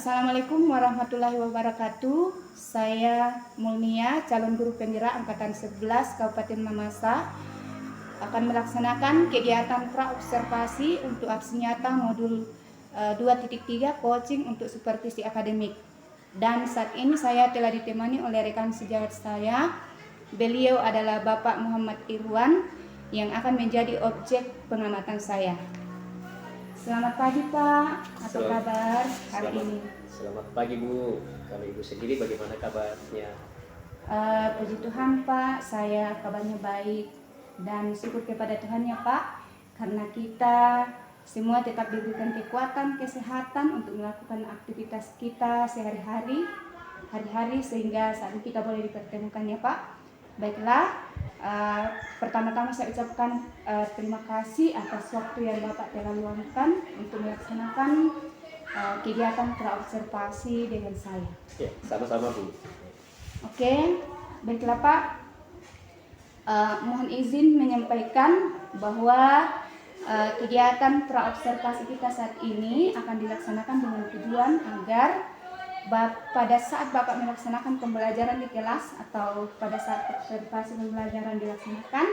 Assalamualaikum warahmatullahi wabarakatuh. Saya Mulnia, calon guru penggerak angkatan 11 Kabupaten Mamasa, akan melaksanakan kegiatan praobservasi untuk aksi nyata modul 2.3 coaching untuk supervisi akademik. Dan saat ini saya telah ditemani oleh rekan sejawat saya. Beliau adalah Bapak Muhammad Irwan yang akan menjadi objek pengamatan saya. Selamat pagi Pak, apa kabar hari ini? Selamat pagi Bu, kalau Ibu sendiri bagaimana kabarnya? Puji Tuhan Pak, saya kabarnya baik dan syukur kepada Tuhan ya Pak, karena kita semua tetap diberikan kekuatan, kesehatan untuk melakukan aktivitas kita sehari-hari, sehingga saat ini kita boleh dipertemukan ya Pak. Baiklah, pertama-tama saya ucapkan terima kasih atas waktu yang Bapak telah luangkan untuk melaksanakan kegiatan praobservasi dengan saya. Ya, sama-sama Bu. Oke, baiklah Pak. Mohon izin menyampaikan bahwa kegiatan praobservasi kita saat ini akan dilaksanakan dengan tujuan agar pada saat Bapak melaksanakan pembelajaran di kelas atau pada saat observasi pembelajaran dilaksanakan,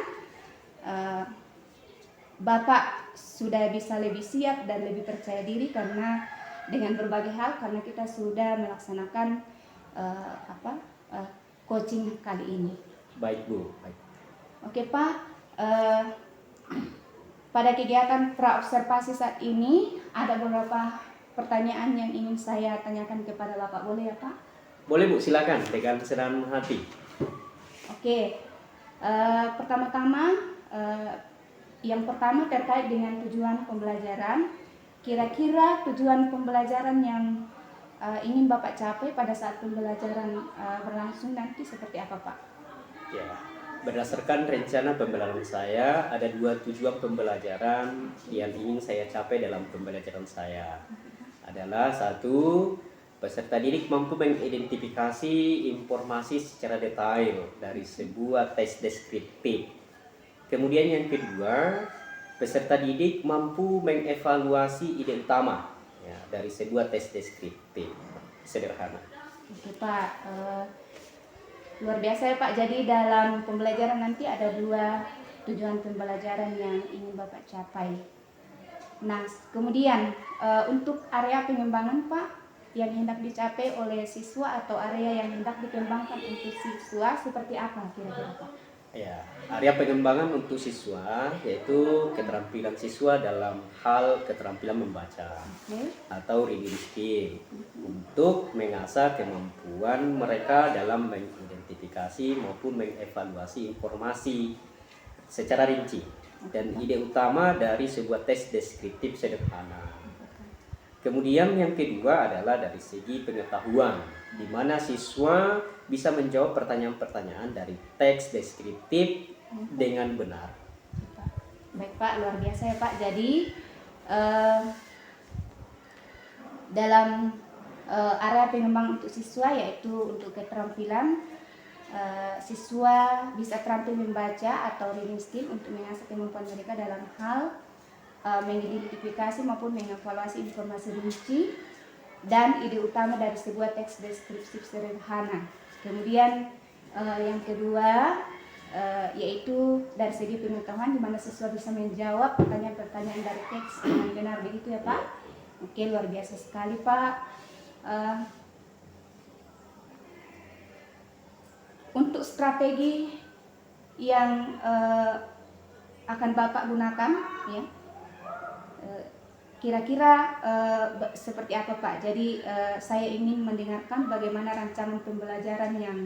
Bapak sudah bisa lebih siap dan lebih percaya diri karena dengan berbagai hal, karena kita sudah melaksanakan coaching kali ini. Baik Bu, baik. Oke Pak, pada kegiatan praobservasi saat ini ada beberapa pertanyaan yang ingin saya tanyakan kepada Bapak, boleh ya Pak? Boleh Bu, silakan dengan senang hati. Oke, pertama-tama yang pertama terkait dengan tujuan pembelajaran. Kira-kira tujuan pembelajaran yang ingin Bapak capai pada saat pembelajaran berlangsung nanti seperti apa Pak? Ya, berdasarkan rencana pembelajaran saya, ada 2 tujuan pembelajaran yang ingin saya capai dalam pembelajaran saya. Adalah 1, peserta didik mampu mengidentifikasi informasi secara detail dari sebuah tes deskriptif. Kemudian yang kedua, peserta didik mampu mengevaluasi ide utama dari sebuah tes deskriptif. Sederhana. Oke Pak, luar biasa ya Pak. Jadi dalam pembelajaran nanti ada 2 tujuan pembelajaran yang ingin Bapak capai. Nah, kemudian untuk area pengembangan Pak yang hendak dicapai oleh siswa atau area yang hendak dikembangkan untuk siswa seperti apa kira-kira Pak? Ya, area pengembangan untuk siswa yaitu keterampilan siswa dalam hal keterampilan membaca atau reading skill untuk mengasah kemampuan mereka dalam mengidentifikasi maupun mengevaluasi informasi secara rinci dan ide utama dari sebuah tes deskriptif sederhana. Kemudian yang kedua adalah dari segi pengetahuan, di mana siswa bisa menjawab pertanyaan-pertanyaan dari teks deskriptif dengan benar. Baik Pak, luar biasa ya Pak. Jadi dalam area pengembangan untuk siswa yaitu untuk keterampilan siswa bisa terampil membaca atau reading skill untuk mengasah kemampuan mereka dalam hal mengidentifikasi maupun mengevaluasi informasi rinci dan ide utama dari sebuah teks deskriptif sederhana. Kemudian yang kedua yaitu dari segi pengetahuan, di mana siswa bisa menjawab pertanyaan-pertanyaan dari teks dengan benar, begitu ya Pak? Oke, luar biasa sekali Pak. Untuk strategi yang akan Bapak gunakan, ya, kira-kira seperti apa Pak? Jadi saya ingin mendengarkan bagaimana rancangan pembelajaran yang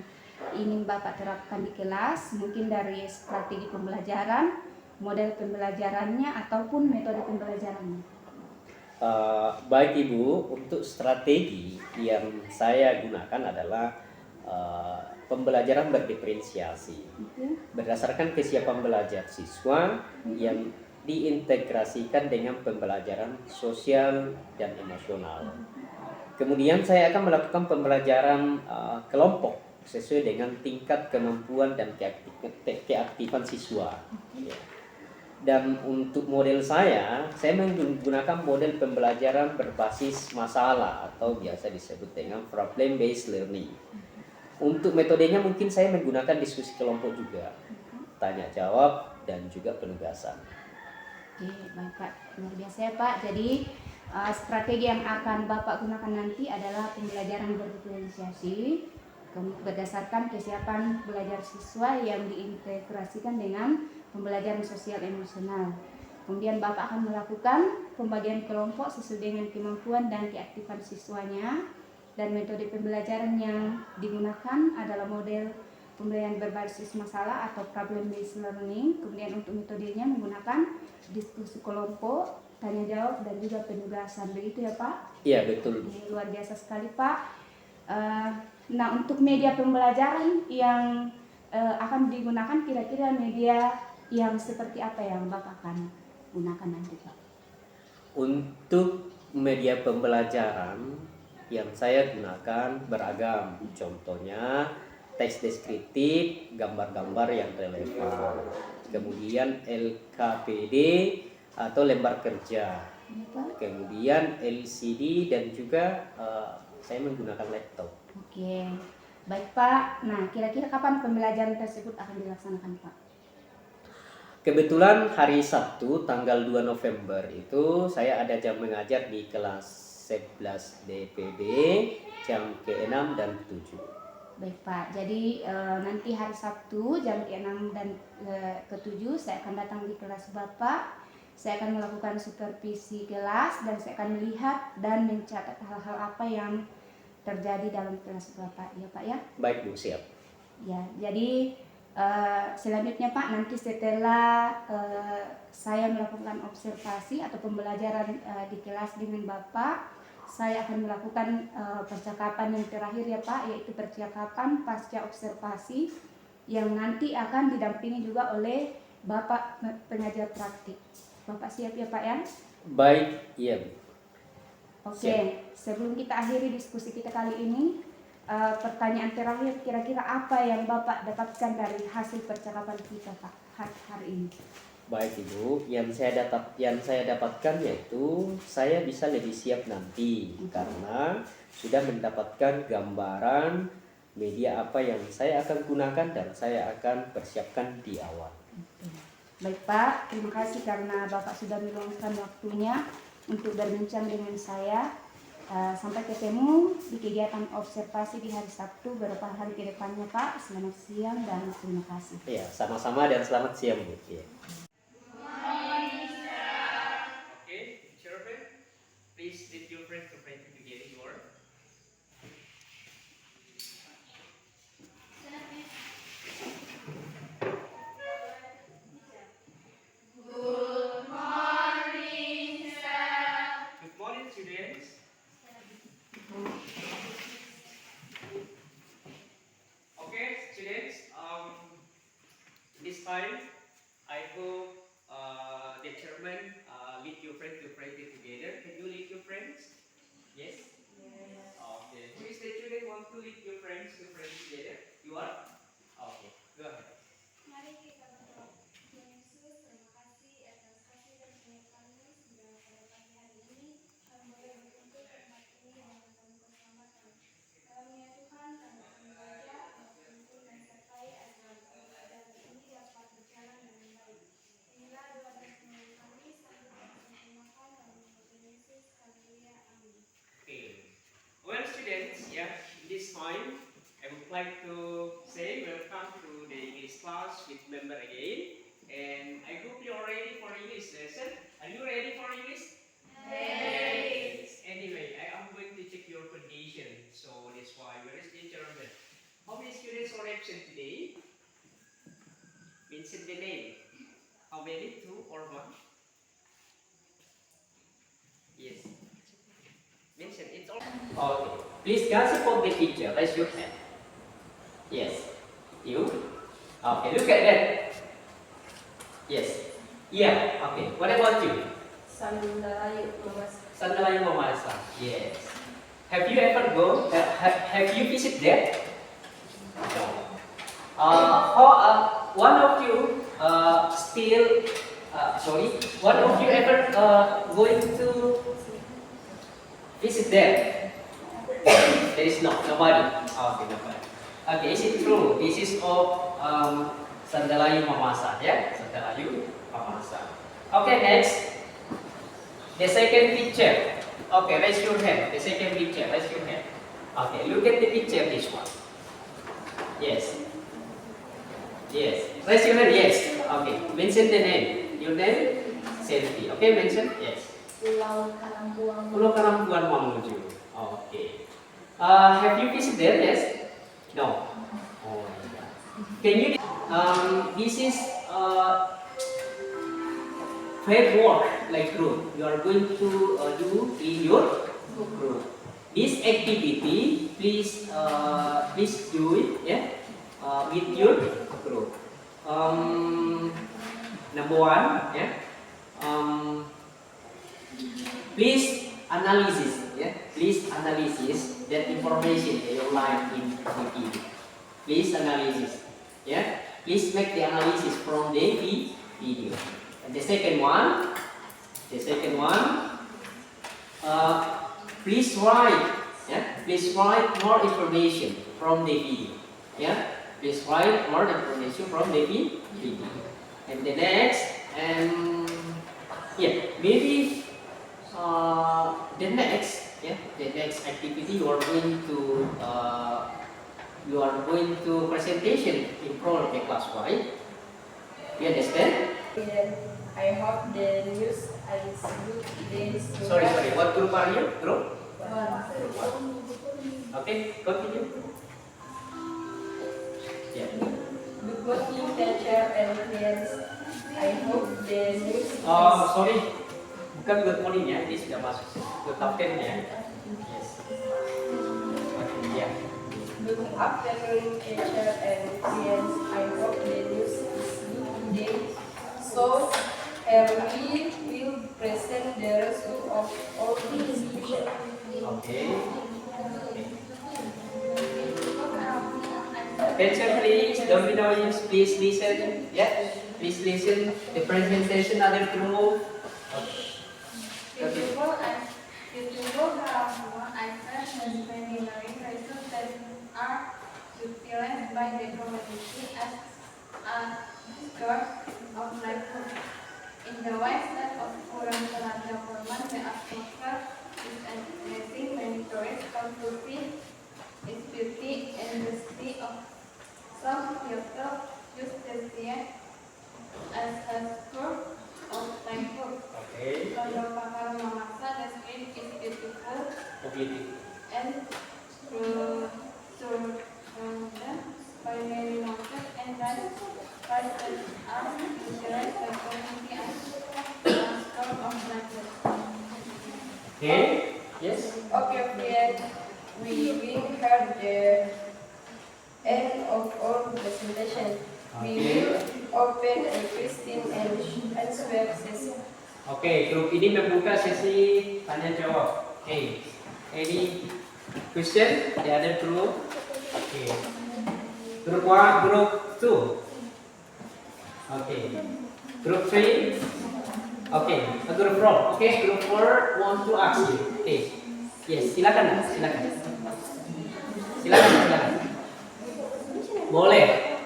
ingin Bapak terapkan di kelas, mungkin dari strategi pembelajaran, model pembelajarannya, ataupun metode pembelajarannya. Baik Ibu, untuk strategi yang saya gunakan adalah pembelajaran berdiferensiasi berdasarkan kesiapan belajar siswa yang diintegrasikan dengan pembelajaran sosial dan emosional. Kemudian saya akan melakukan pembelajaran kelompok sesuai dengan tingkat kemampuan dan keaktifan siswa. Ya. Dan untuk model saya menggunakan model pembelajaran berbasis masalah atau biasa disebut dengan problem based learning. Untuk metodenya mungkin saya menggunakan diskusi kelompok juga, tanya jawab dan juga penugasan. Oke, baik Pak, luar biasa ya Pak. Jadi strategi yang akan Bapak gunakan nanti adalah pembelajaran berdifferensiasi berdasarkan kesiapan belajar siswa yang diintegrasikan dengan pembelajaran sosial emosional. Kemudian Bapak akan melakukan pembagian kelompok sesuai dengan kemampuan dan keaktifan siswanya, dan metode pembelajaran yang digunakan adalah model pembelajaran berbasis masalah atau problem based learning. Kemudian untuk metodenya menggunakan diskusi kelompok, tanya jawab dan juga penugasan. Begitu ya Pak? Iya betul. Ini luar biasa sekali Pak. Nah, untuk media pembelajaran yang akan digunakan, kira-kira media yang seperti apa yang Bapak akan gunakan nanti Pak? Untuk media pembelajaran yang saya gunakan beragam. Contohnya teks deskriptif, gambar-gambar yang relevan. Kemudian LKPD atau lembar kerja. Kemudian LCD dan juga saya menggunakan laptop. Oke, baik Pak. Nah, kira-kira kapan pembelajaran tersebut akan dilaksanakan Pak? Kebetulan hari Sabtu tanggal 2 November itu saya ada jam mengajar di kelas 11 DPB jam ke-6 dan ke-7. Baik Pak, jadi nanti hari Sabtu jam ke-6 dan ke-7 saya akan datang di kelas Bapak. Saya akan melakukan supervisi kelas dan saya akan melihat dan mencatat hal-hal apa yang terjadi dalam kelas Bapak, ya Pak ya? Baik Bu, siap. Ya, jadi selanjutnya Pak, nanti setelah saya melakukan observasi atau pembelajaran di kelas dengan Bapak, saya akan melakukan percakapan yang terakhir ya Pak, yaitu percakapan pasca observasi yang nanti akan didampingi juga oleh Bapak pengajar praktik. Bapak siap ya Pak ya? Baik, iya Bu. Oke, sebelum kita akhiri diskusi kita kali ini, pertanyaan terakhir, kira-kira apa yang Bapak dapatkan dari hasil percakapan kita Pak hari ini? Baik Ibu, yang saya dapatkan yaitu saya bisa lebih siap nanti karena sudah mendapatkan gambaran media apa yang saya akan gunakan dan saya akan persiapkan di awal. Baik Pak, terima kasih karena Bapak sudah meluangkan waktunya untuk berbincang dengan saya. Sampai ketemu di kegiatan observasi di hari Sabtu beberapa hari ke depannya Pak. Selamat siang dan terima kasih. Ya, sama-sama dan selamat siang Bu. Ya. Okay, children, please lead your friends to pray together your. Good morning, students. Okay, students. This time, I hope the chairman lead your friends to pray together. Can you lead your friends? Yes. Yes. Okay. Who is the student want to lead your friends to pray together? You are. Okay. Go ahead. Mari kita berdoa. Tuhan Yesus, terima kasih atas kasih dan penyertaan-Mu sehingga pada pagi hari ini kami boleh berkumpul ke tempat ini dengan penuh keselamatan. Dalamnya Tuhan, kami akan belajar, berkumpul dan sertai agar pelajaran ini dapat berjalan dengan baik. Inilah doa dan permohonan kami sambil bersama-sama dalam nama Tuhan Yesus. Haleluya. Amin. Okay. Well, students, yeah, this time I would like to say welcome to the English class with member again. And I hope you are ready for English lesson. Are you ready for English? Yes. Anyway, I am going to check your condition. So that's why, where is the chairman? How many students are absent today? Mention the name. How many? 2 or 1? Yes. Mention it's all. Okay. Please guys support the teacher. Raise your hand. Yes. You? Okay, look at that. Yes. Yeah. Okay. What about you? Sandalayu Mamasa. Yes. Have you ever go? Have you visited there? No. One of you still sorry, one of you ever going to visit there? There is nobody. Okay, nobody. Okay, is it true? This is of Sandalayu Mamasa, yeah? Sandalayu Mamasa. Okay, next. The second picture. Okay, raise your hand. The second picture, raise your hand. Okay, look at the picture, this one. Yes. Yes. Raise your hand, yes. Okay, mention the name. Your name? Selfie. Okay, mention? Yes. Pulau Karampuan Mamuju. Okay. Have you visited there? Yes? No. Oh my God. Can you? This is fair work like group. You are going to do in your group. This activity, please do it, yeah, with your group. Number one, yeah. Please analysis, yeah. Please analysis that information that you like in the video. Please analysis, yeah. Please make the analysis from the video. And the second one, please write, yeah. Please write more information from the video, yeah. Please write more information from the video. And the next, yeah, maybe the next activity you are going to presentation in front of the class, right? You understand? I hope the news is good days. Sorry. What group are you? Group? Okay, continue. Yeah. Good morning, teacher and friends. I hope the news is Sorry, bukan good morning ya, ini sudah masuk ke kapten ya. Yes. Yeah. good afternoon, teacher and friends. I hope the news is good today. So, we will present the result of all these people. Okay. Attention please, don't be noise, please listen. Yeah, please listen. The presentation other group. Beautiful Karampuan, I first was preliminary results that are utilized by the community as a source of livelihood. In the west side of Kurang Telaga Forman, the atmosphere is addressing many tourists come to see its beauty and the city of South Kyoto use the sea as a source of livelihood. Okay. Pondok Pakar Mamasa, the street is beautiful and surrounded by many mountains and rice that are utilized by community as a store of livelihood. Okay. Yes. Okay, friends, we will have the end of our presentation. We will open a question and answer session. Oke, grup ini membuka sesi tanya jawab. Oke, any question? The other group? Oke. Group 1, group 2. Oke. Group 3. Oke, group 4. Oke, group 4 want to ask you. Oke. Yes, silakan. Boleh.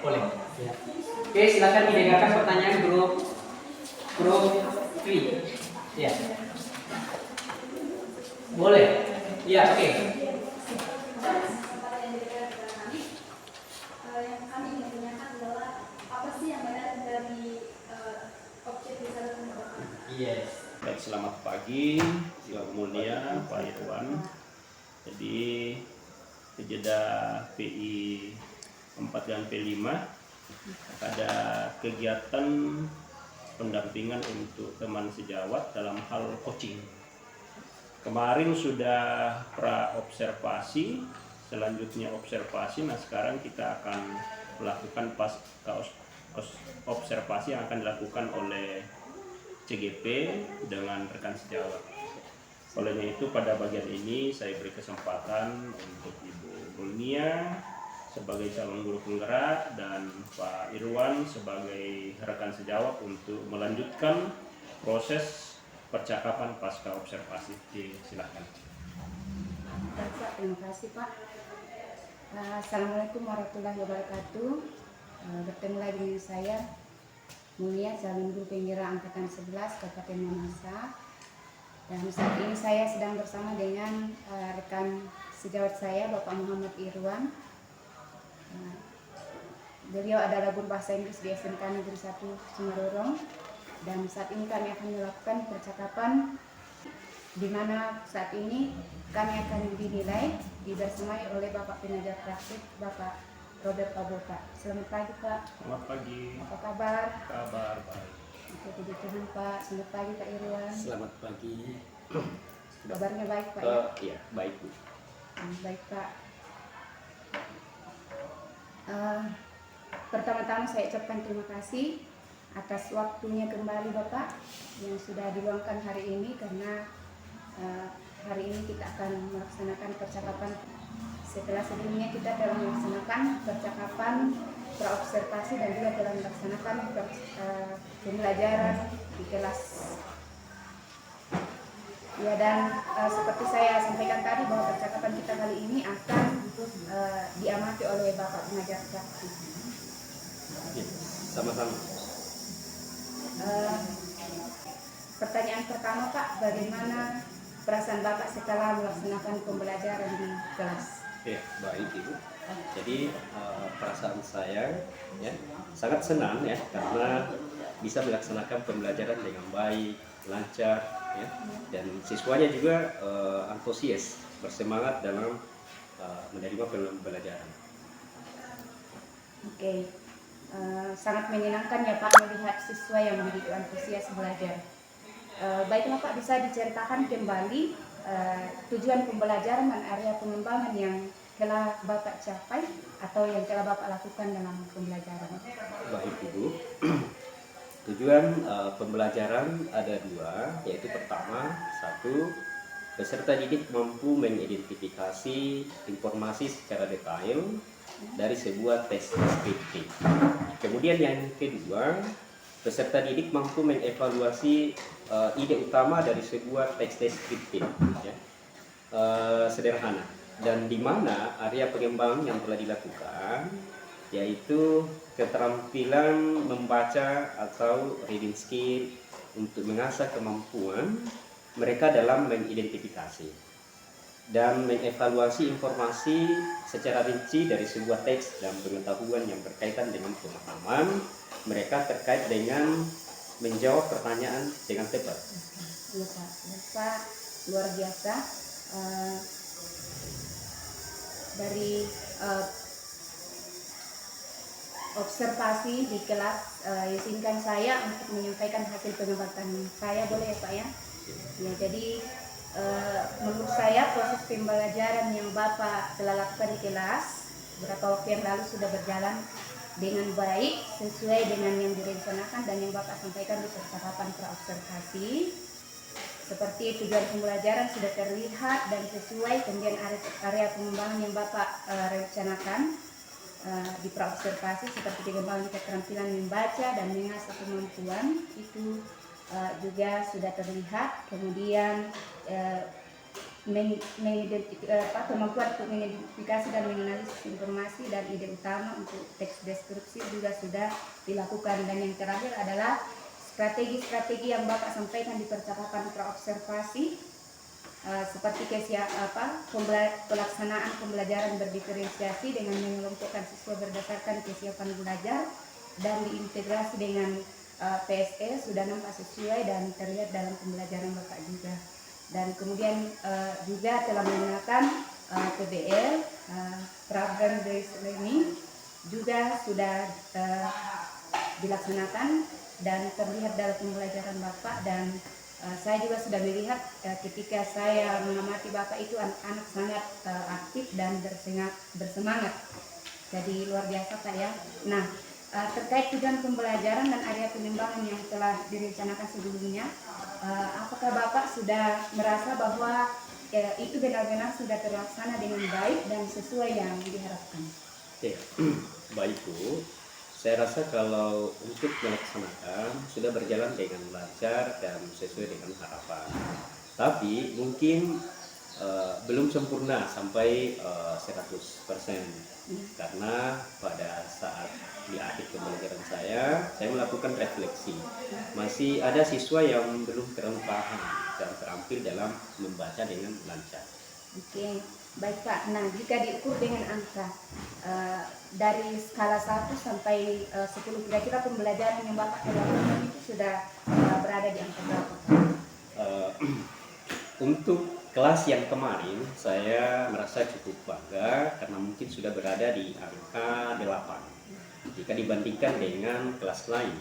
Ya. Oke, silakan didengarkan pertanyaan grup 3. Ya. Boleh. Ya, oke. Yang kami ingin tanyakan adalah apa sih yang benar dari objek wisata Tembok? Yes. Baik, selamat pagi, Yang Mulia Pak Irwan. Jadi sejeda PI 4 dan P5 ada kegiatan pendampingan untuk teman sejawat dalam hal coaching. Kemarin sudah pra-observasi, selanjutnya observasi. Nah, sekarang kita akan melakukan observasi yang akan dilakukan oleh CGP dengan rekan sejawat. Olehnya itu pada bagian ini saya beri kesempatan untuk Ibu Mulnia sebagai calon guru penggerak dan Pak Irwan sebagai rekan sejawat untuk melanjutkan proses percakapan pasca observasi. Silakan. Pak, terima kasih Pak. Assalamualaikum warahmatullahi wabarakatuh. Bertemu lagi dengan saya Mulia, calon guru penggerak angkatan 11 Kabupaten Mamasa. Dan saat ini saya sedang bersama dengan rekan sejawat saya Bapak Muhammad Irwan. Beliau adalah guru bahasa Inggris di SMK Negeri 1 Sumarorong, dan saat ini kami akan melakukan percakapan di mana saat ini kami akan dinilai dibersamai oleh Bapak Pengajar Praktik Bapak Robert Abota. Selamat pagi Pak. Selamat pagi. Apa kabar? Kabar baik. Oke, puji Tuhan Pak. Selamat pagi Pak Irwan. Selamat pagi. Kabarnya baik Pak ya? Iya, baik Bu. Baik Pak. Pertama-tama saya ucapkan terima kasih atas waktunya kembali Bapak yang sudah diluangkan hari ini, karena hari ini kita akan melaksanakan percakapan setelah sebelumnya kita telah melaksanakan percakapan praobservasi dan juga telah melaksanakan pembelajaran di kelas. Ya, dan seperti saya sampaikan tadi bahwa percakapan kita kali ini akan diamati oleh Bapak Pengajar Praktik. Sama-sama. Pertanyaan pertama Pak, bagaimana perasaan Bapak setelah melaksanakan pembelajaran di kelas? Ya, baik Ibu. Jadi perasaan saya ya sangat senang ya, karena bisa melaksanakan pembelajaran dengan baik, lancar ya, dan siswanya juga antusias, bersemangat dalam menerima pembelajaran. Oke. Sangat menyenangkan ya Pak melihat siswa yang begitu antusias belajar. Baiklah Pak, bisa diceritakan kembali tujuan pembelajaran dan area pengembangan yang telah Bapak capai atau yang telah Bapak lakukan dalam pembelajaran. Baik Ibu. Tujuan pembelajaran ada dua, yaitu pertama, satu, peserta didik mampu mengidentifikasi informasi secara detail dari sebuah teks deskriptif. Kemudian yang kedua, peserta didik mampu mengevaluasi ide utama dari sebuah teks deskriptif ya, sederhana, dan di mana area pengembangan yang telah dilakukan yaitu keterampilan membaca atau reading skill untuk mengasah kemampuan mereka dalam mengidentifikasi dan mengevaluasi informasi secara rinci dari sebuah teks dan pengetahuan yang berkaitan dengan pemahaman mereka terkait dengan menjawab pertanyaan dengan tepat. Iya Pak, Bapak luar biasa. Dari observasi di kelas, izinkan saya untuk menyampaikan hasil pengamatan saya, boleh ya Pak ya? Ya, jadi menurut saya proses pembelajaran yang Bapak telah lakukan di kelas beberapa waktu yang lalu sudah berjalan dengan baik sesuai dengan yang direncanakan dan yang Bapak sampaikan di percakapan praobservasi. Seperti tujuan pembelajaran sudah terlihat dan sesuai, kemudian area pengembangan yang Bapak rencanakan di praobservasi seperti pengembangan keterampilan membaca dan mengasah kemampuan itu juga sudah terlihat. Kemudian kemampuan untuk mengidentifikasi dan menganalisis informasi dan ide utama untuk teks deskripsi juga sudah dilakukan. Dan yang terakhir adalah strategi-strategi yang Bapak sampaikan di percakapan praobservasi, seperti pelaksanaan pembelajaran berdiferensiasi dengan mengelompokkan siswa berdasarkan kesiapan belajar dan diintegrasi dengan PSE sudah nampak sesuai dan terlihat dalam pembelajaran Bapak juga. Dan kemudian juga telah menggunakan PBL, program based learning juga sudah dilaksanakan dan terlihat dalam pembelajaran Bapak. Dan saya juga sudah melihat ketika saya mengamati Bapak itu anak-anak sangat aktif dan bersemangat. Jadi luar biasa Pak ya. Nah, terkait tujuan pembelajaran dan area pengembangan yang telah direncanakan sebelumnya, apakah Bapak sudah merasa bahwa itu benar-benar sudah terlaksana dengan baik dan sesuai yang diharapkan? Ya, baik Bu. Saya rasa kalau untuk melaksanakan sudah berjalan dengan lancar dan sesuai dengan harapan. Tapi mungkin belum sempurna sampai 100%. Karena pada saat di akhir pembelajaran saya melakukan refleksi. Masih ada siswa yang belum terlalu paham dan terampil dalam membaca dengan lancar. Oke, baik Pak. Nah, jika diukur dengan angka dari skala 1 sampai 10, kira-kira pembelajaran yang Bapak lakukan itu sudah berada di angka berapa? Eh, untuk kelas yang kemarin saya merasa cukup bangga karena mungkin sudah berada di angka 8 jika dibandingkan dengan kelas lain.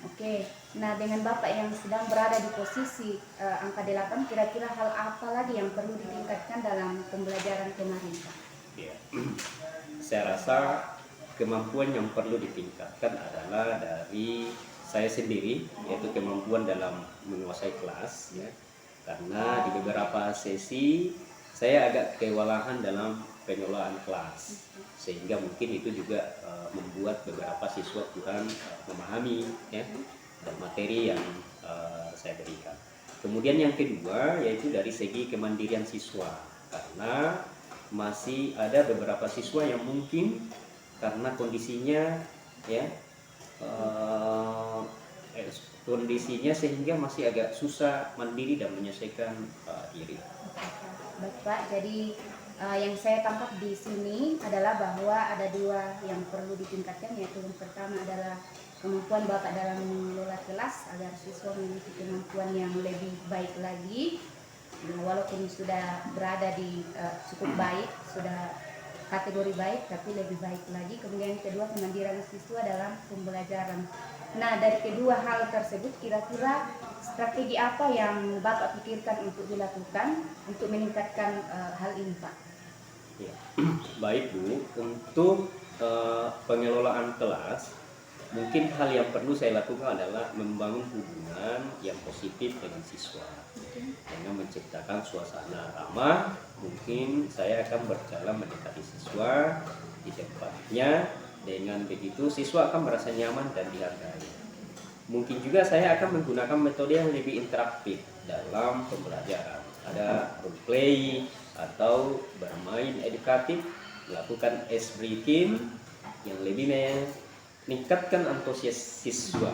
Oke, nah dengan Bapak yang sedang berada di posisi angka 8, kira-kira hal apa lagi yang perlu ditingkatkan dalam pembelajaran kemarin Pak? Ya. Saya rasa kemampuan yang perlu ditingkatkan adalah dari saya sendiri, yaitu kemampuan dalam menguasai kelas, ya. Karena di beberapa sesi saya agak kewalahan dalam pengelolaan kelas, sehingga mungkin itu juga membuat beberapa siswa kurang memahami, ya, dan materi yang saya berikan. Kemudian yang kedua yaitu dari segi kemandirian siswa, karena masih ada beberapa siswa yang mungkin karena kondisinya, ya, kondisinya sehingga masih agak susah mandiri dan menyelesaikan diri. Baik Pak, jadi yang saya tangkap di sini adalah bahwa ada dua yang perlu ditingkatkan, yaitu yang pertama adalah kemampuan Bapak dalam mengelola kelas agar siswa memiliki kemampuan yang lebih baik lagi. Walaupun sudah berada di cukup baik, sudah kategori baik, tapi lebih baik lagi. Kemudian kedua, kemandirian siswa dalam pembelajaran. Nah, dari kedua hal tersebut, kira-kira strategi apa yang Bapak pikirkan untuk dilakukan untuk meningkatkan hal ini, Pak? Ya. Baik Bu, untuk pengelolaan kelas, mungkin hal yang perlu saya lakukan adalah membangun hubungan yang positif dengan siswa. Dengan menciptakan suasana ramah, mungkin saya akan berjalan mendekati siswa di tempatnya. Dengan begitu siswa akan merasa nyaman dan dihargai. Mungkin juga saya akan menggunakan metode yang lebih interaktif dalam pembelajaran. Ada role play atau bermain edukatif, melakukan ice breaking yang lebih meningkatkan antusias siswa.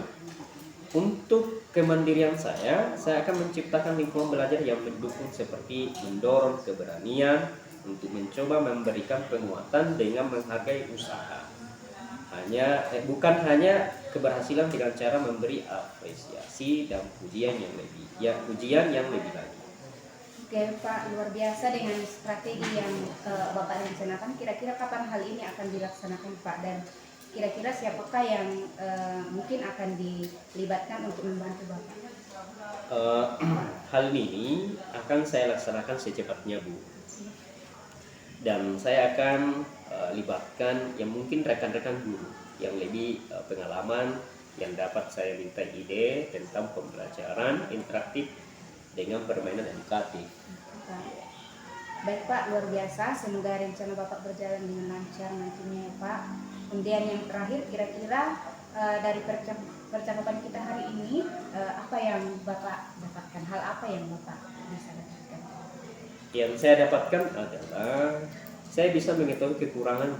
Untuk kemandirian saya akan menciptakan lingkungan belajar yang mendukung seperti mendorong keberanian untuk mencoba memberikan penguatan dengan menghargai usaha. Bukan hanya keberhasilan dengan cara memberi apresiasi dan pujian yang lebih lagi. Oke Pak, luar biasa dengan strategi yang Bapak rencanakan. Kira-kira kapan hal ini akan dilaksanakan Pak, dan kira-kira siapakah yang mungkin akan dilibatkan untuk membantu Bapak? Hal ini akan saya laksanakan secepatnya Bu, dan saya akan libatkan yang mungkin rekan-rekan guru yang lebih pengalaman, yang dapat saya minta ide tentang pembelajaran interaktif dengan permainan edukatif. Baik Pak, luar biasa. Semoga rencana Bapak berjalan dengan lancar nantinya ya Pak. Kemudian yang terakhir, kira-kira dari percakapan kita hari ini, apa yang Bapak dapatkan? Hal apa yang Bapak bisa dapatkan? Yang saya dapatkan adalah saya bisa mengetahui kekurangan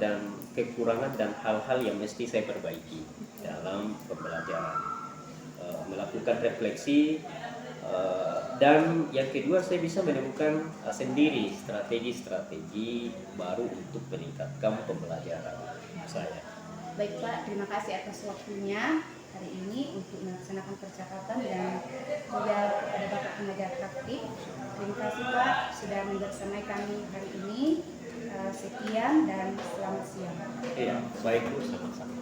dan hal-hal yang mesti saya perbaiki dalam pembelajaran, melakukan refleksi, dan yang kedua saya bisa menemukan sendiri strategi-strategi baru untuk meningkatkan pembelajaran saya. Baik Pak, terima kasih atas waktunya hari ini untuk melaksanakan percakapan dan juga kepada Bapak pengajar praktik. Terima kasih Pak sudah membersamai kami hari ini. Sekian dan selamat siang. Iya, baik Bu, sama-sama.